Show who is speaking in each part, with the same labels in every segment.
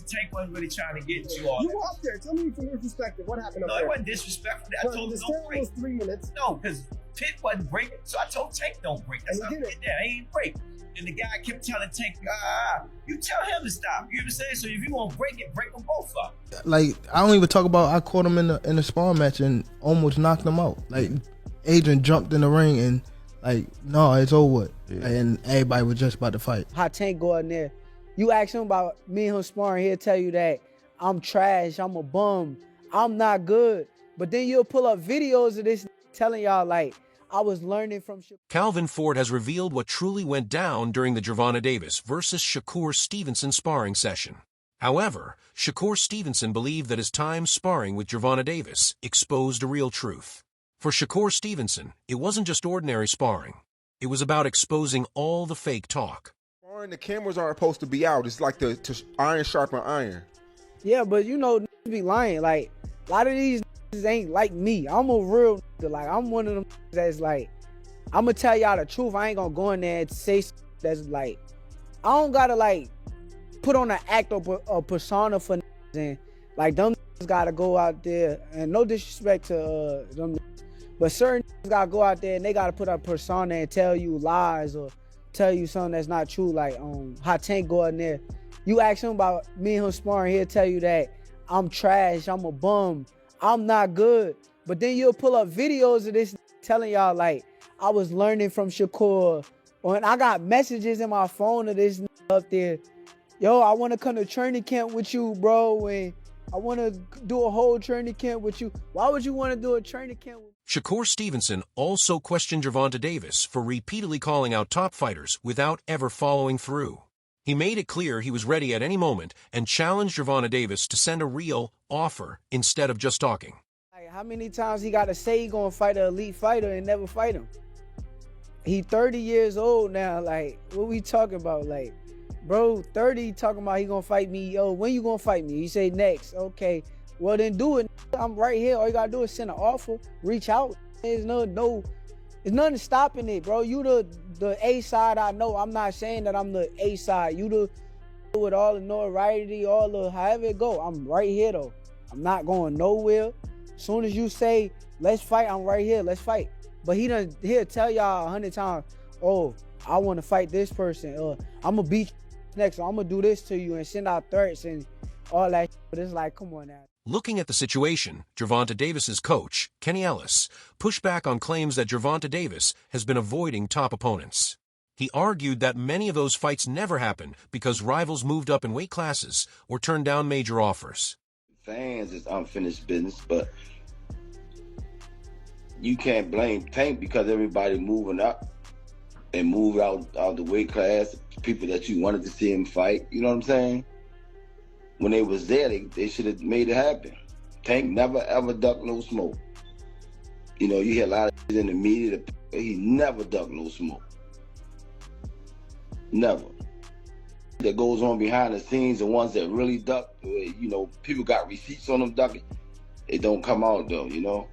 Speaker 1: Tank wasn't really trying to get you all.
Speaker 2: You were up there. Tell me from your perspective, what happened up there?
Speaker 1: No, it wasn't disrespectful. I told him don't break.
Speaker 2: Was 3 minutes.
Speaker 1: No, because Pitt wasn't breaking, so I told Tank don't break. That's how I did that. He ain't break. And the guy kept telling Tank, you tell him to stop. You know what I'm saying? So if you want to break it, break them both up.
Speaker 3: Like, I don't even talk about I caught him in the sparring match and almost knocked him out. Like, Adrian jumped in the ring and like, no, it's over. Yeah. And everybody was just about to fight.
Speaker 4: How Tank go in there, you ask him about me and him sparring, he'll tell you that I'm trash, I'm a bum, I'm not good. But then you'll pull up videos of this telling y'all like, I was learning from Shakur.
Speaker 5: Calvin Ford has revealed what truly went down during the Gervonta Davis versus Shakur Stevenson sparring session. However, Shakur Stevenson believed that his time sparring with Gervonta Davis exposed a real truth. For Shakur Stevenson, it wasn't just ordinary sparring. It was about exposing all the fake talk.
Speaker 6: The cameras aren't supposed to be out. It's like to iron sharpen iron.
Speaker 4: Yeah, but you know, be lying. Like, a lot of these ain't like me. I'm a real nigga. Like, I'm one of them that's like, I'm gonna tell y'all the truth. I ain't gonna go in there and say that's like, I don't gotta like put on an act or a persona for and like them gotta go out there, and no disrespect to them, but certain gotta go out there and they gotta put a persona and tell you lies or tell you something that's not true. Like how Tank go in there, you ask him about me and him sparring, he'll tell you that I'm trash, I'm a bum, I'm not good. But then you'll pull up videos of this telling y'all like I was learning from Shakur, and I got messages in my phone of this up there. Yo, I want to come to training camp with you, bro, and I want to do a whole training camp with you. Why would you want to do a training camp with me?
Speaker 5: Shakur Stevenson also questioned Gervonta Davis for repeatedly calling out top fighters without ever following through. He made it clear he was ready at any moment and challenged Gervonta Davis to send a real offer instead of just talking.
Speaker 4: Like, how many times he got to say he gonna fight an elite fighter and never fight him? He 30 years old now. Like, what we talking about? Like, bro, 30 talking about he gonna fight me. Yo, when you gonna fight me? He say next. Okay, well then do it. I'm right here. All you gotta do is send an offer, reach out. There's nothing stopping it, bro. You the A side. I know. I'm not saying that I'm the A side. You the with all the notoriety, all the however it go. I'm right here though. I'm not going nowhere. Soon as you say let's fight, I'm right here. Let's fight. But he'll tell y'all 100 times, oh, I want to fight this person. I'm gonna beat you next. I'm gonna do this to you and send out threats and all that. But it's like, come on now.
Speaker 5: Looking at the situation, Gervonta Davis's coach, Kenny Ellis, pushed back on claims that Gervonta Davis has been avoiding top opponents. He argued that many of those fights never happened because rivals moved up in weight classes or turned down major offers.
Speaker 7: Fans is unfinished business, but you can't blame Tank because everybody moving up and moved out the weight class, people that you wanted to see him fight, you know what I'm saying? When they was there, they should have made it happen. Tank never ever ducked no smoke. You know, you hear a lot of shit in the media, he never ducked no smoke. Never. That goes on behind the scenes, the ones that really duck, you know, people got receipts on them ducking. It don't come out though, you know.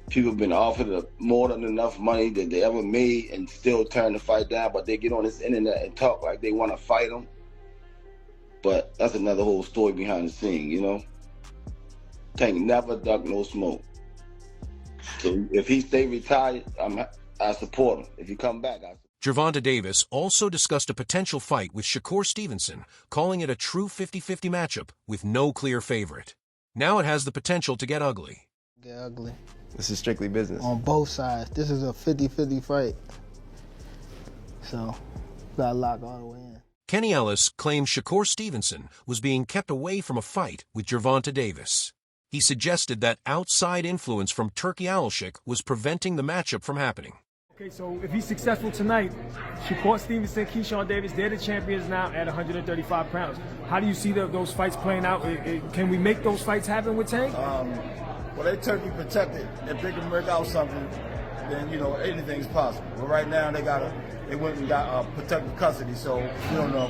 Speaker 7: People have been offered more than enough money that they ever made and still turn the fight down, but they get on this internet and talk like they want to fight them. But that's another whole story behind the scene, you know. Tank never ducked no smoke. So if he stay retired, I support him. If he come back, I support him.
Speaker 5: Gervonta Davis also discussed a potential fight with Shakur Stevenson, calling it a true 50-50 matchup with no clear favorite. Now it has the potential to get ugly.
Speaker 3: Get ugly.
Speaker 6: This is strictly business.
Speaker 3: On both sides. This is a 50-50 fight. So, got to lock all the way in.
Speaker 5: Kenny Ellis claimed Shakur Stevenson was being kept away from a fight with Gervonta Davis. He suggested that outside influence from Turki Alshik was preventing the matchup from happening.
Speaker 8: Okay, so if he's successful tonight, Shakur Stevenson, Keyshawn Davis, they're the champions now at 135 pounds. How do you see those fights playing out? Can we make those fights happen with Tank?
Speaker 9: Well, they Turkey protected. If they can work out something, then, you know, anything's possible. But right now, they went and got protective custody, so we don't know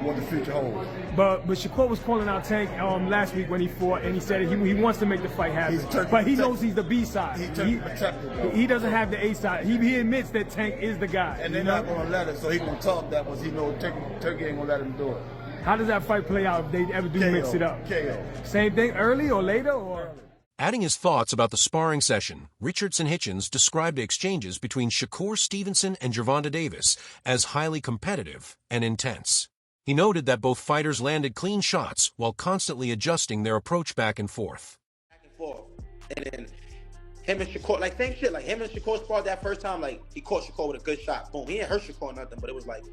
Speaker 9: what the future holds.
Speaker 8: But Shakur was calling out Tank last week when he fought, and he said he wants to make the fight happen. But he knows he's the B side.
Speaker 9: He's Turkey protected.
Speaker 8: He doesn't have the A side. He admits that Tank is the guy.
Speaker 9: And they're not going to let it, so he going to talk that was he knows Turkey ain't going to let him do it.
Speaker 8: How does that fight play out if they ever do mix it up?
Speaker 9: KO.
Speaker 8: Same thing early or later, or?
Speaker 5: Adding his thoughts about the sparring session, Richardson Hitchens described exchanges between Shakur Stevenson and Gervonta Davis as highly competitive and intense. He noted that both fighters landed clean shots while constantly adjusting their approach back and forth.
Speaker 10: And then him and Shakur, like same shit, like him and Shakur sparred that first time, like he caught Shakur with a good shot. Boom. He didn't hurt Shakur or nothing, but it was like,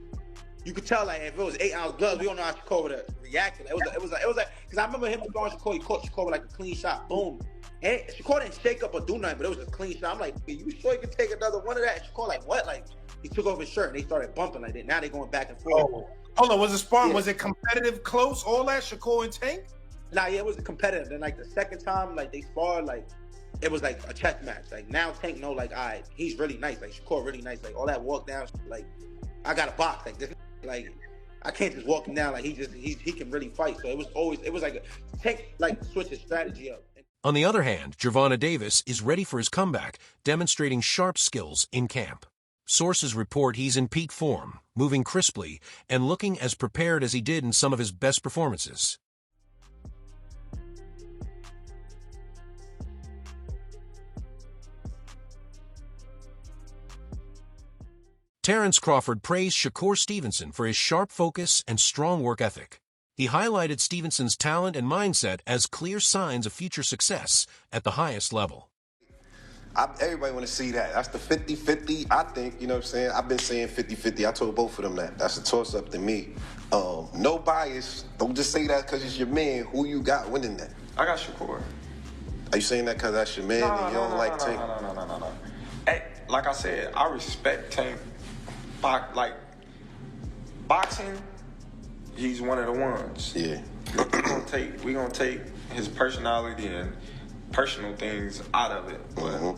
Speaker 10: you could tell, like, if it was 8-ounce gloves, we don't know how Shakur would have reacted. It was like, because I remember him throwing Shakur, he caught Shakur with like a clean shot. Boom. And Shakur didn't shake up or do nothing, but it was a clean shot. I'm like, you sure you can take another one of that? And Shakur like, what? Like, he took off his shirt and they started bumping like that. Now they going back and forth.
Speaker 11: Oh. Hold on, was it sparring?
Speaker 10: Yeah.
Speaker 11: Was it competitive, close, all that, Shakur and Tank?
Speaker 10: Nah, yeah, it was competitive. Then like the second time, like they sparred, like it was like a chess match. Like now Tank know, like, all right, he's really nice. Like Shakur really nice. Like all that walk down, like I got a box. Like this, like I can't just walk him down. Like he can really fight. So it was like Tank like switch his strategy up.
Speaker 5: On the other hand, Gervonta Davis is ready for his comeback, demonstrating sharp skills in camp. Sources report he's in peak form, moving crisply, and looking as prepared as he did in some of his best performances. Terrence Crawford praised Shakur Stevenson for his sharp focus and strong work ethic. He highlighted Stevenson's talent and mindset as clear signs of future success at the highest level.
Speaker 12: Everybody want to see that. That's the 50-50, I think, you know what I'm saying? I've been saying 50-50. I told both of them that. That's a toss-up to me. No bias. Don't just say that because it's your man. Who you got winning that?
Speaker 13: I got Shakur.
Speaker 12: Are you saying that because that's your man and you don't like Tank?
Speaker 13: No. Hey, like I said, I respect Tank. Like, boxing, he's one of the ones.
Speaker 12: Yeah.
Speaker 13: We're gonna take his personality and personal things out of it. But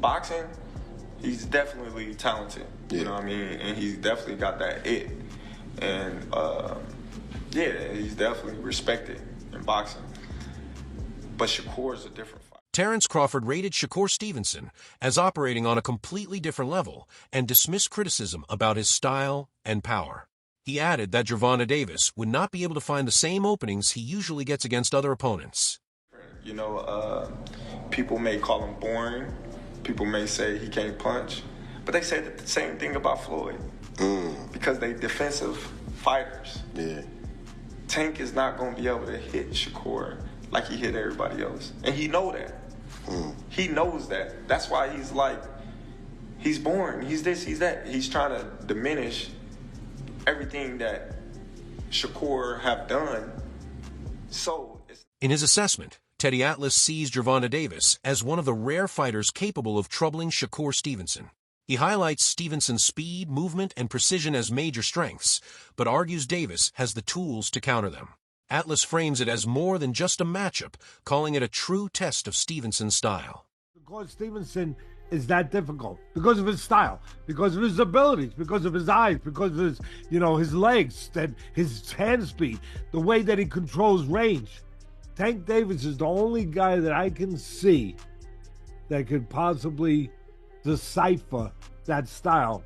Speaker 13: boxing, he's definitely talented.
Speaker 12: Yeah.
Speaker 13: You know what I mean? And he's definitely got that it. And yeah, he's definitely respected in boxing. But Shakur is a different fighter.
Speaker 5: Terrence Crawford rated Shakur Stevenson as operating on a completely different level and dismissed criticism about his style and power. He added that Gervonta Davis would not be able to find the same openings he usually gets against other opponents.
Speaker 13: You know, people may call him boring. People may say he can't punch. But they say the same thing about Floyd. Because they defensive fighters.
Speaker 12: Yeah.
Speaker 13: Tank is not going to be able to hit Shakur like he hit everybody else. And he know that. He knows that. That's why he's like, he's boring. He's this, he's that. He's trying to diminish everything that Shakur have done. So
Speaker 5: in his assessment, Teddy Atlas sees Gervonta Davis as one of the rare fighters capable of troubling Shakur Stevenson. He highlights Stevenson's speed, movement, and precision as major strengths, but argues Davis has the tools to counter them. Atlas frames it as more than just a matchup, calling it a true test of Stevenson's style.
Speaker 14: Because Stevenson is that difficult, because of his style, because of his abilities, because of his eyes, because of his, his legs, and his hand speed, the way that he controls range. Tank Davis is the only guy that I can see that could possibly decipher that style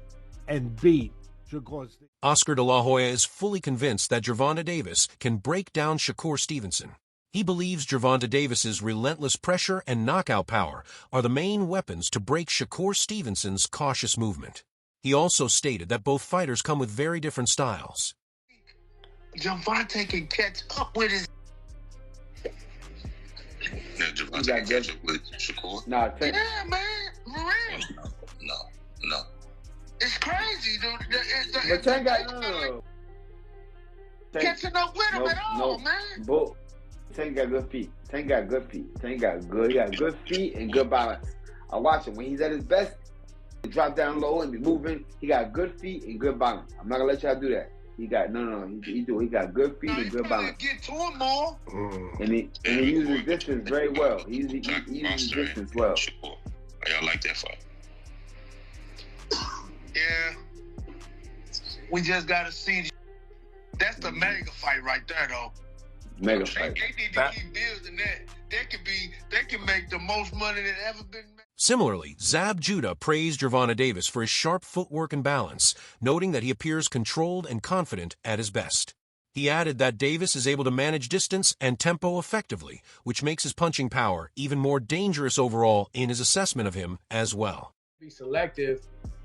Speaker 14: and beat Shakur Stevenson.
Speaker 5: Oscar de la Hoya is fully convinced that Gervonta Davis can break down Shakur Stevenson. He believes Gervonta Davis's relentless pressure and knockout power are the main weapons to break Shakur Stevenson's cautious movement. He also stated that both fighters come with very different styles.
Speaker 15: Gervonta can catch up with his...
Speaker 16: Yeah, Gervonta can catch up with Shakur?
Speaker 15: Nah, yeah, man. For real. No. It's crazy, dude.
Speaker 17: But Tank got
Speaker 15: catching up with him at all, man.
Speaker 17: But Tank got good feet. He got good feet and good balance. I watch him when he's at his best. He drop down low and be moving. He got good feet and good balance. I'm not gonna let y'all do that. He got He got good feet and good balance.
Speaker 15: Get to him more.
Speaker 17: And he uses distance very well. He uses distance well.
Speaker 16: Y'all like that fight?
Speaker 15: Yeah. We just gotta see. That's the mega fight right there, though.
Speaker 17: Mega fight.
Speaker 15: They need to keep building that. They can make the most money that ever been made.
Speaker 5: Similarly, Zab Judah praised Gervonta Davis for his sharp footwork and balance, noting that he appears controlled and confident at his best. He added that Davis is able to manage distance and tempo effectively, which makes his punching power even more dangerous overall in his assessment of him as well.
Speaker 18: Be selective,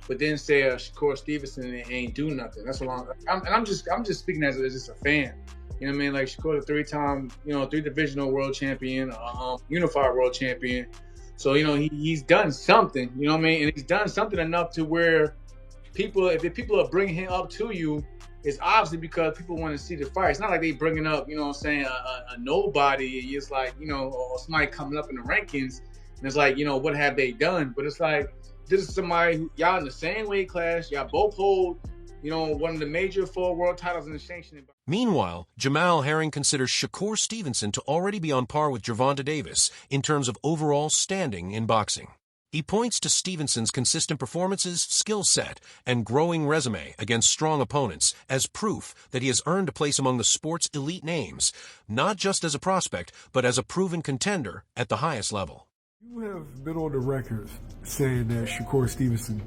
Speaker 18: but then say Shakur Stevenson ain't do nothing. That's what I'm just speaking as just a fan. You know what I mean? Like Shakur, a three-time, 3-divisional world champion, unified world champion. So, he's done something, you know what I mean? And he's done something enough to where if people are bringing him up to you, it's obviously because people want to see the fight. It's not like they bringing up, a nobody. It's like, or somebody coming up in the rankings. And it's like, what have they done? But it's like, this is somebody who, y'all in the same weight class. Y'all both hold, one of the major 4 world titles in the sanctioning.
Speaker 5: Meanwhile, Jamal Herring considers Shakur Stevenson to already be on par with Gervonta Davis in terms of overall standing in boxing. He points to Stevenson's consistent performances, skill set, and growing resume against strong opponents as proof that he has earned a place among the sport's elite names, not just as a prospect, but as a proven contender at the highest level.
Speaker 19: You have been on the record saying that Shakur Stevenson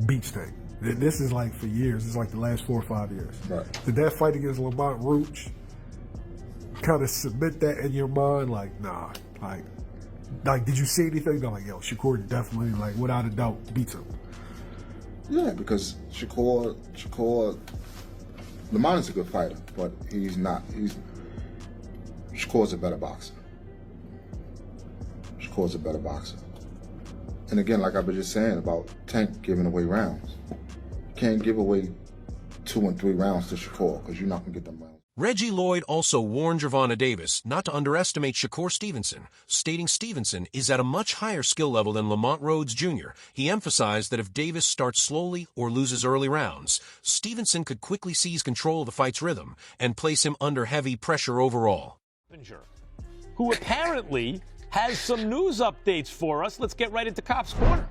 Speaker 19: beats Tank. This is like for years. It's like the last 4 or 5 years.
Speaker 6: Right.
Speaker 19: Did that fight against Lamont Roach kind of cement that in your mind? Like, nah, like, did you see anything? You're like, yo, Shakur definitely, like, without a doubt, beats him.
Speaker 6: Yeah, because Shakur, Lamont is a good fighter, but he's not. Shakur's a better boxer. Shakur's a better boxer. And again, like I was just saying about Tank giving away rounds. You can't give away 2 and 3 rounds to Shakur because you're not going to get them rounds.
Speaker 5: Reggie Lloyd also warned Gervonta Davis not to underestimate Shakur Stevenson, stating Stevenson is at a much higher skill level than Lamont Rhodes Jr. He emphasized that if Davis starts slowly or loses early rounds, Stevenson could quickly seize control of the fight's rhythm and place him under heavy pressure overall.
Speaker 20: Who apparently has some news updates for us. Let's get right into Cop's Corner.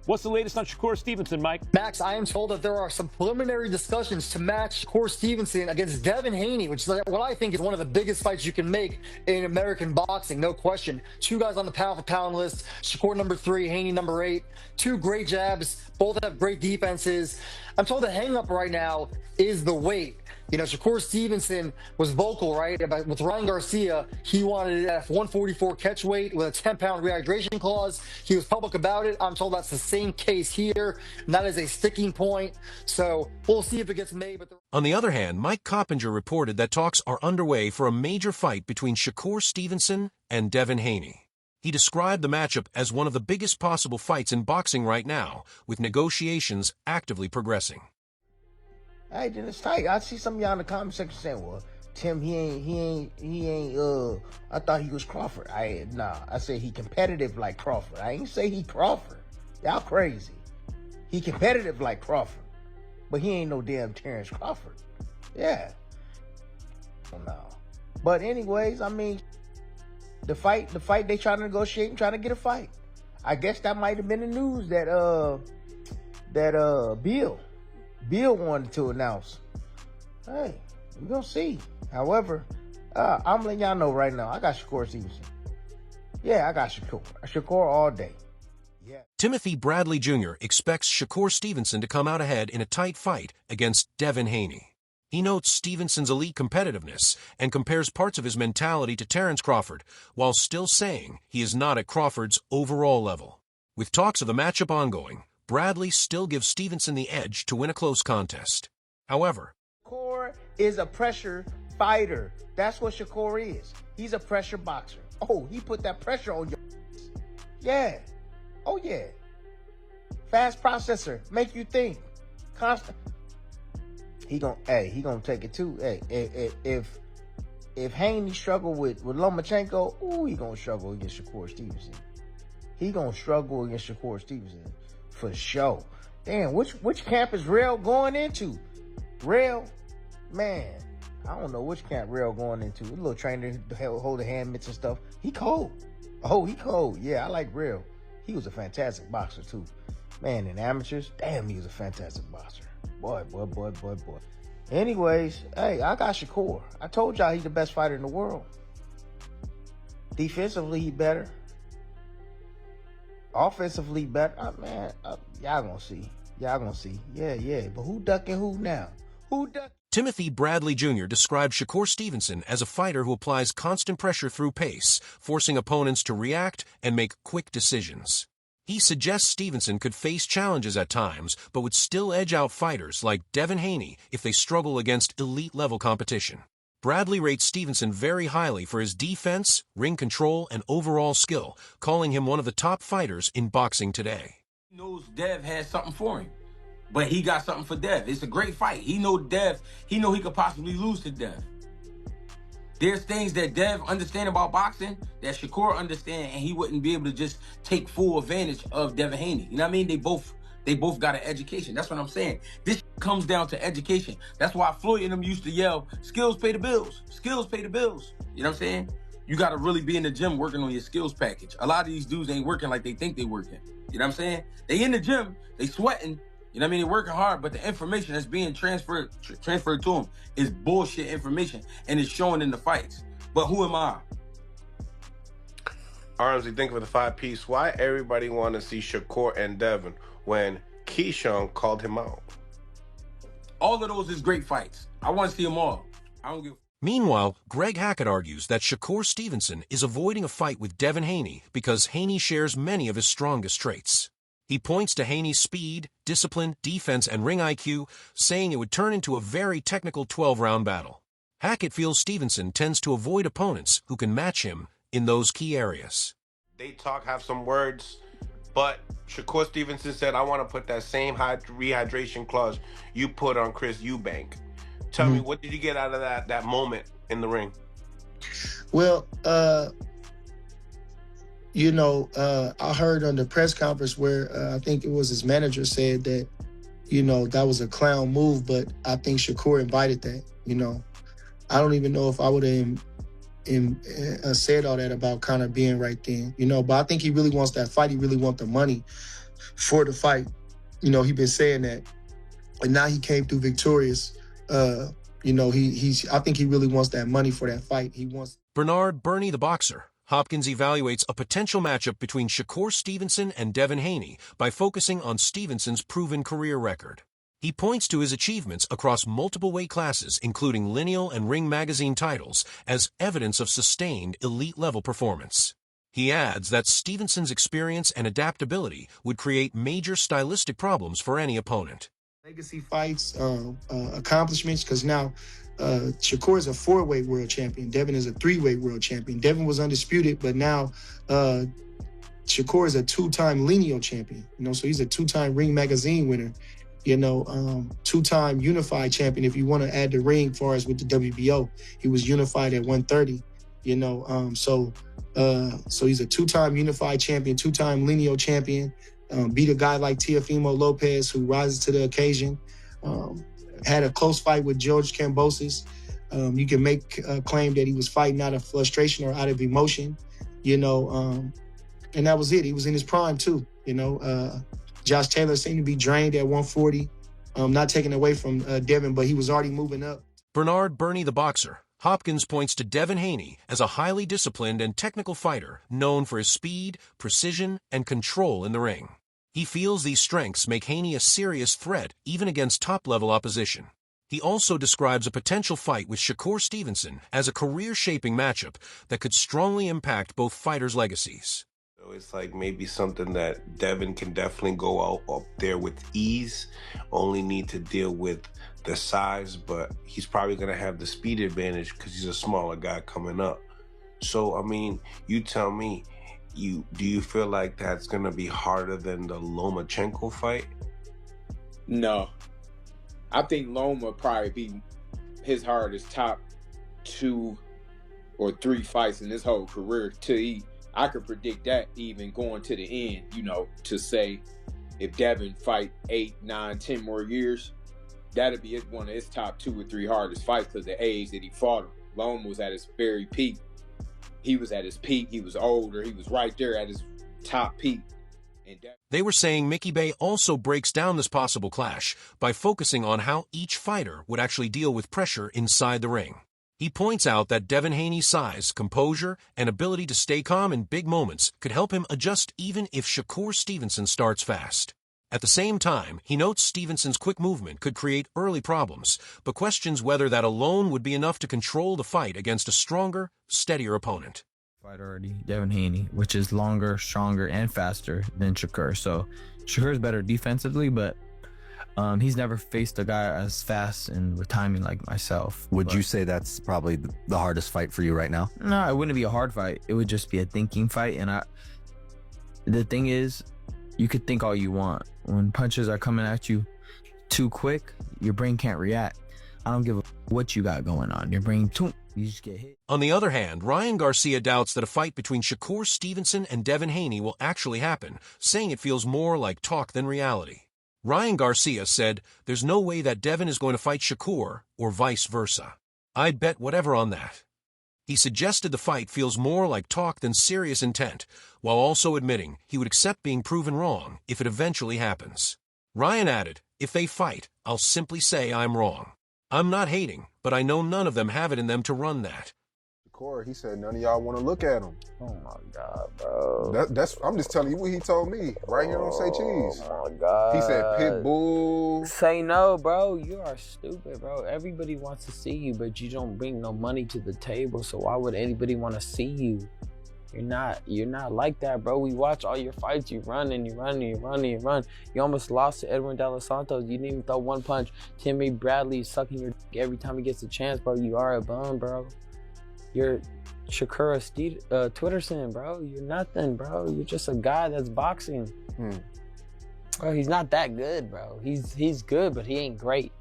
Speaker 20: What's the latest on Shakur Stevenson, Mike?
Speaker 21: Max, I am told that there are some preliminary discussions to match Shakur Stevenson against Devin Haney, which is what I think is one of the biggest fights you can make in American boxing, no question. 2 guys on the pound-for-pound list, Shakur number 3, Haney number 8. 2 great jabs, both have great defenses. I'm told the hang-up right now is the weight. Shakur Stevenson was vocal, right? With Ryan Garcia, he wanted it at 144 catch weight with a 10-pound rehydration clause. He was public about it. I'm told that's the same case here, and that is a sticking point. So we'll see if it gets made.
Speaker 5: On the other hand, Mike Coppinger reported that talks are underway for a major fight between Shakur Stevenson and Devin Haney. He described the matchup as one of the biggest possible fights in boxing right now, with negotiations actively progressing.
Speaker 22: Hey, then it's tight. I see some of y'all in the comment section saying, well, Tim, he ain't, I thought he was Crawford. I said he competitive like Crawford. I ain't say he Crawford. Y'all crazy. He competitive like Crawford. But he ain't no damn Terrence Crawford. Yeah. No. But anyways, I mean, the fight they trying to negotiate and trying to get a fight. I guess that might have been the news that Bill wanted to announce. Hey, we're gonna see. However, I'm letting y'all know right now, I got Shakur Stevenson. Yeah, I got Shakur. Shakur all day. Yeah.
Speaker 5: Timothy Bradley Jr. expects Shakur Stevenson to come out ahead in a tight fight against Devin Haney. He notes Stevenson's elite competitiveness and compares parts of his mentality to Terrence Crawford, while still saying he is not at Crawford's overall level. With talks of the matchup ongoing, Bradley still gives Stevenson the edge to win a close contest. However,
Speaker 22: Shakur is a pressure fighter. That's what Shakur is. He's a pressure boxer. Oh, he put that pressure on your. Yeah. Oh, yeah. Fast processor. Make you think. Constant. He gonna take it too. Hey, if Haney struggle with Lomachenko, ooh, he gonna struggle against Shakur Stevenson. He gonna struggle against Shakur Stevenson. For sure. Damn, which camp is Rail going into? Rail, man, I don't know which camp Rail going into. A little trainer hold the hand mitts and stuff. He cold. Oh, he cold. Yeah, I like Rail. He was a fantastic boxer too. Man, in amateurs, damn, he was a fantastic boxer. Boy. Anyways, hey, I got Shakur. I told y'all he's the best fighter in the world. Defensively, he better. Offensively better. Man, y'all gonna see. Yeah. But who ducking who now? Who ducking?
Speaker 5: Timothy Bradley Jr. described Shakur Stevenson as a fighter who applies constant pressure through pace, forcing opponents to react and make quick decisions. He suggests Stevenson could face challenges at times, but would still edge out fighters like Devin Haney if they struggle against elite-level competition. Bradley rates Stevenson very highly for his defense, ring control, and overall skill, calling him one of the top fighters in boxing today.
Speaker 1: He knows Dev has something for him, but he got something for Dev. It's a great fight. He know he could possibly lose to Dev. There's things that Dev understand about boxing that Shakur understand, and he wouldn't be able to just take full advantage of Devin Haney. You know what I mean? They both got an education. That's what I'm saying. This comes down to education. That's why Floyd and them used to yell, skills pay the bills. Skills pay the bills. You know what I'm saying? You got to really be in the gym working on your skills package. A lot of these dudes ain't working like they think they working. You know what I'm saying? They in the gym, they sweating. You know what I mean? They're working hard, but the information that's being transferred to them is bullshit information, and it's showing in the fights. But who am I?
Speaker 2: Armsy, think of the 5-piece. Why everybody want to see Shakur and Devin when Keyshawn called him out?
Speaker 1: All of those is great fights. I want to see them all. I don't give.
Speaker 5: Meanwhile, Greg Hackett argues that Shakur Stevenson is avoiding a fight with Devin Haney because Haney shares many of his strongest traits. He points to Haney's speed, discipline, defense, and ring IQ, saying it would turn into a very technical 12-round battle. Hackett feels Stevenson tends to avoid opponents who can match him in those key areas.
Speaker 2: They have some words, but Shakur Stevenson said, I want to put that same rehydration clause you put on Chris Eubank. Tell me, what did you get out of that moment in the ring?
Speaker 22: Well, I heard on the press conference where I think it was his manager said that, that was a clown move, but I think Shakur invited that, I don't even know if I would have said all that about Conor being right then, but I think he really wants that fight. He really wants the money for the fight. He been saying that, and now he came through victorious. I think he really wants that money for that fight. He wants.
Speaker 5: Bernard Bernie the boxer. Hopkins evaluates a potential matchup between Shakur Stevenson and Devin Haney by focusing on Stevenson's proven career record. He points to his achievements across multiple weight classes, including lineal and ring magazine titles, as evidence of sustained elite-level performance. He adds that Stevenson's experience and adaptability would create major stylistic problems for any opponent.
Speaker 22: Legacy fights, accomplishments, because now Shakur is a 4-weight world champion. Devin is a 3-weight world champion. Devin was undisputed, but now Shakur is a 2-time lineal champion. So he's a 2-time ring magazine winner. 2-time unified champion. If you want to add the ring, as far as with the WBO, he was unified at 130. So he's a 2-time unified champion, 2-time lineal champion. Beat a guy like Teofimo Lopez, who rises to the occasion. Had a close fight with George Kambosos. You can make a claim that he was fighting out of frustration or out of emotion, and that was it. He was in his prime too, Josh Taylor seemed to be drained at 140, not taken away from Devin, but he was already moving up.
Speaker 5: Bernard Bernie the boxer. Hopkins points to Devin Haney as a highly disciplined and technical fighter known for his speed, precision, and control in the ring. He feels these strengths make Haney a serious threat even against top-level opposition. He also describes a potential fight with Shakur Stevenson as a career-shaping matchup that could strongly impact both fighters' legacies.
Speaker 2: So it's like maybe something that Devin can definitely go out up there with ease, only need to deal with the size, but he's probably going to have the speed advantage because he's a smaller guy coming up. So, I mean, you tell me, do you feel like that's going to be harder than the Lomachenko fight?
Speaker 23: No. I think Loma probably be his hardest top 2 or 3 fights in his whole career to eat. I could predict that even going to the end, to say if Devin fight 8, 9, 10 more years, that'd be one of his top 2 or 3 hardest fights because the age that he fought him. Loma was at his very peak. He was at his peak. He was older. He was right there at his top peak.
Speaker 5: They were saying Mickey Bay also breaks down this possible clash by focusing on how each fighter would actually deal with pressure inside the ring. He points out that Devin Haney's size, composure, and ability to stay calm in big moments could help him adjust even if Shakur Stevenson starts fast. At the same time, he notes Stevenson's quick movement could create early problems, but questions whether that alone would be enough to control the fight against a stronger, steadier opponent.
Speaker 3: Fight already, Devin Haney, which is longer, stronger, and faster than Shakur. So Shakur's better defensively, but he's never faced a guy as fast and with timing like myself.
Speaker 4: Would you say that's probably the hardest fight for you right now?
Speaker 3: No, it wouldn't be a hard fight. It would just be a thinking fight. And the thing is, you could think all you want. When punches are coming at you too quick, your brain can't react. I don't give a what you got going on. Your brain, you just get hit.
Speaker 5: On the other hand, Ryan Garcia doubts that a fight between Shakur Stevenson and Devin Haney will actually happen, saying it feels more like talk than reality. Ryan Garcia said, "There's no way that Devin is going to fight Shakur, or vice versa. I'd bet whatever on that." He suggested the fight feels more like talk than serious intent, while also admitting he would accept being proven wrong if it eventually happens. Ryan added, "If they fight, I'll simply say I'm wrong. I'm not hating, but I know none of them have it in them to run that."
Speaker 7: Shakur, he said none of y'all want to look at him.
Speaker 3: Oh my God, bro.
Speaker 7: I'm just telling you what he told me. Right here on Say Cheese.
Speaker 3: Oh my God.
Speaker 7: He said pit bull.
Speaker 3: Say no, bro. You are stupid, bro. Everybody wants to see you, but you don't bring no money to the table. So why would anybody want to see you? You're not like that, bro. We watch all your fights. You run and you run and you run and you run. You almost lost to Edwin De Los Santos. You didn't even throw one punch. Timmy Bradley is sucking your dick every time he gets a chance, bro. You are a bum, bro. You're Shakur Twitterson, bro. You're nothing, bro. You're just a guy that's boxing. Bro, he's not that good, bro. He's good, but he ain't great.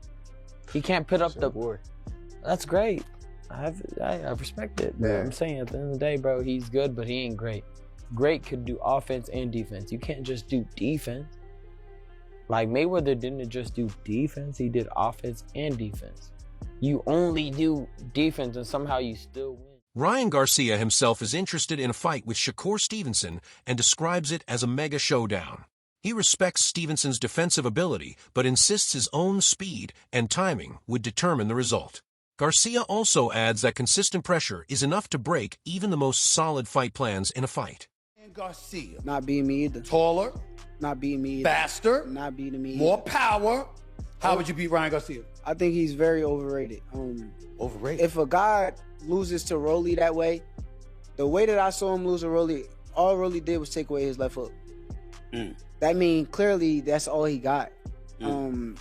Speaker 3: He can't put up the board. That's great. I respect it, but I'm saying at the end of the day, bro, he's good, but he ain't great. Great could do offense and defense. You can't just do defense. Like Mayweather didn't just do defense, he did offense and defense. You only do defense and somehow you still win.
Speaker 5: Ryan Garcia himself is interested in a fight with Shakur Stevenson and describes it as a mega showdown. He respects Stevenson's defensive ability, but insists his own speed and timing would determine the result. Garcia also adds that consistent pressure is enough to break even the most solid fight plans in a fight.
Speaker 22: Garcia.
Speaker 24: Not beating me either.
Speaker 22: Taller.
Speaker 24: Not beating me either.
Speaker 22: Faster.
Speaker 24: Not beating me
Speaker 22: More
Speaker 24: either.
Speaker 22: power. How would you beat Ryan Garcia?
Speaker 24: I think he's very overrated.
Speaker 22: Overrated?
Speaker 24: If a guy loses to Rolly that way, the way that I saw him lose to Rolly, all Rolly did was take away his left hook. That means clearly that's all he got.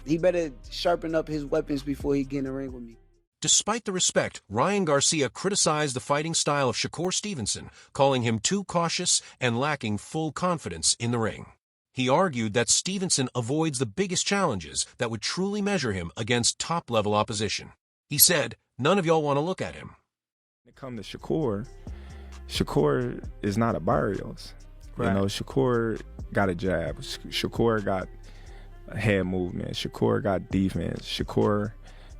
Speaker 24: He better sharpen up his weapons before he get in the ring with me.
Speaker 5: Despite the respect, Ryan Garcia criticized the fighting style of Shakur Stevenson, calling him too cautious and lacking full confidence in the ring. He argued that Stevenson avoids the biggest challenges that would truly measure him against top-level opposition. He said, "None of y'all want to look at him."
Speaker 25: When it comes to Shakur is not a Barrios.
Speaker 22: Right.
Speaker 25: You know, Shakur got a jab. Shakur got head movement. Shakur got defense. Shakur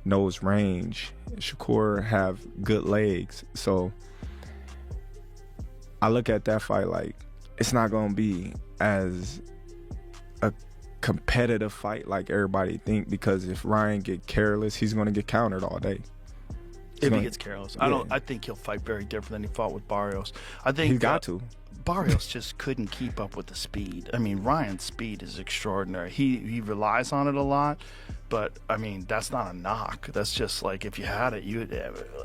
Speaker 25: knows range. Shakur have good legs. So I look at that fight like it's not going to be as a competitive fight like everybody think, because if Ryan get careless, he's going to get countered all day.
Speaker 26: If he gets careless. I think he'll fight very different than he fought with Barrios. I think
Speaker 25: he's got to.
Speaker 26: Barrios just couldn't keep up with the speed. I mean, Ryan's speed is extraordinary. He relies on it a lot, but I mean, that's not a knock. That's just like if you had it,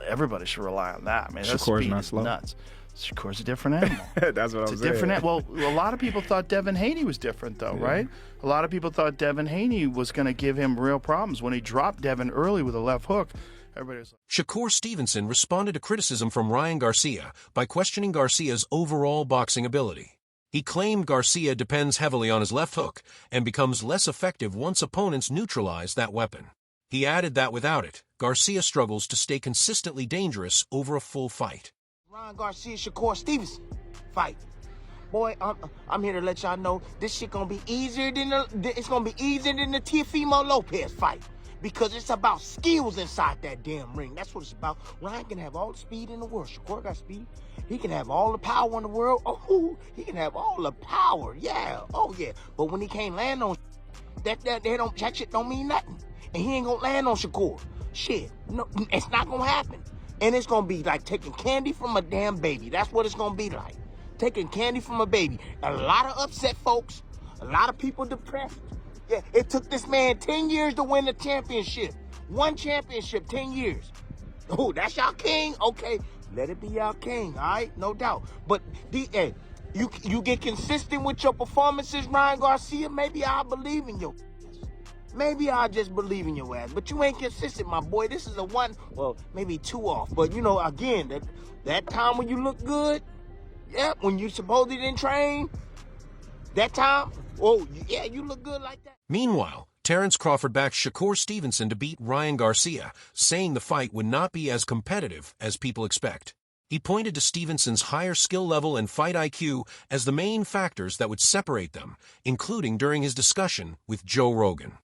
Speaker 26: everybody should rely on that. I mean, that
Speaker 25: Shakur's
Speaker 26: speed
Speaker 25: not
Speaker 26: is
Speaker 25: slow.
Speaker 26: nuts. Shakur's a different animal.
Speaker 25: That's what I'm saying.
Speaker 26: Different. Well, a lot of people thought Devin Haney was different, though, right? A lot of people thought Devin Haney was going to give him real problems when he dropped Devin early with a left hook. Everybody was like,
Speaker 5: Shakur Stevenson responded to criticism from Ryan Garcia by questioning Garcia's overall boxing ability. He claimed Garcia depends heavily on his left hook and becomes less effective once opponents neutralize that weapon. He added that without it, Garcia struggles to stay consistently dangerous over a full fight.
Speaker 22: Ryan Garcia, Shakur Stevenson fight. Boy, I'm here to let y'all know this shit gonna be easier than the Teofimo Lopez fight. Because it's about skills inside that damn ring. That's what it's about. Ryan can have all the speed in the world. Shakur got speed. He can have all the power in the world. Oh, he can have all the power. Yeah. Oh, yeah. But when he can't land on that shit don't mean nothing. And he ain't gonna land on Shakur. Shit. No, it's not gonna happen. And it's gonna be like taking candy from a damn baby. That's what it's gonna be like. Taking candy from a baby. A lot of upset folks. A lot of people depressed. Yeah, it took this man 10 years to win the championship. One championship, 10 years. Oh, that's y'all king? Okay, let it be y'all king, all right? No doubt. But, hey, you get consistent with your performances, Ryan Garcia, maybe I'll believe in you. Maybe I'll just believe in your ass. But you ain't consistent, my boy. This is a one, well, maybe two off. But, you know, again, that time when you look good, yeah, when you supposedly didn't train, that time, oh, yeah, you look good like that.
Speaker 5: Meanwhile, Terrence Crawford backed Shakur Stevenson to beat Ryan Garcia, saying the fight would not be as competitive as people expect. He pointed to Stevenson's higher skill level and fight IQ as the main factors that would separate them, including during his discussion with Joe Rogan.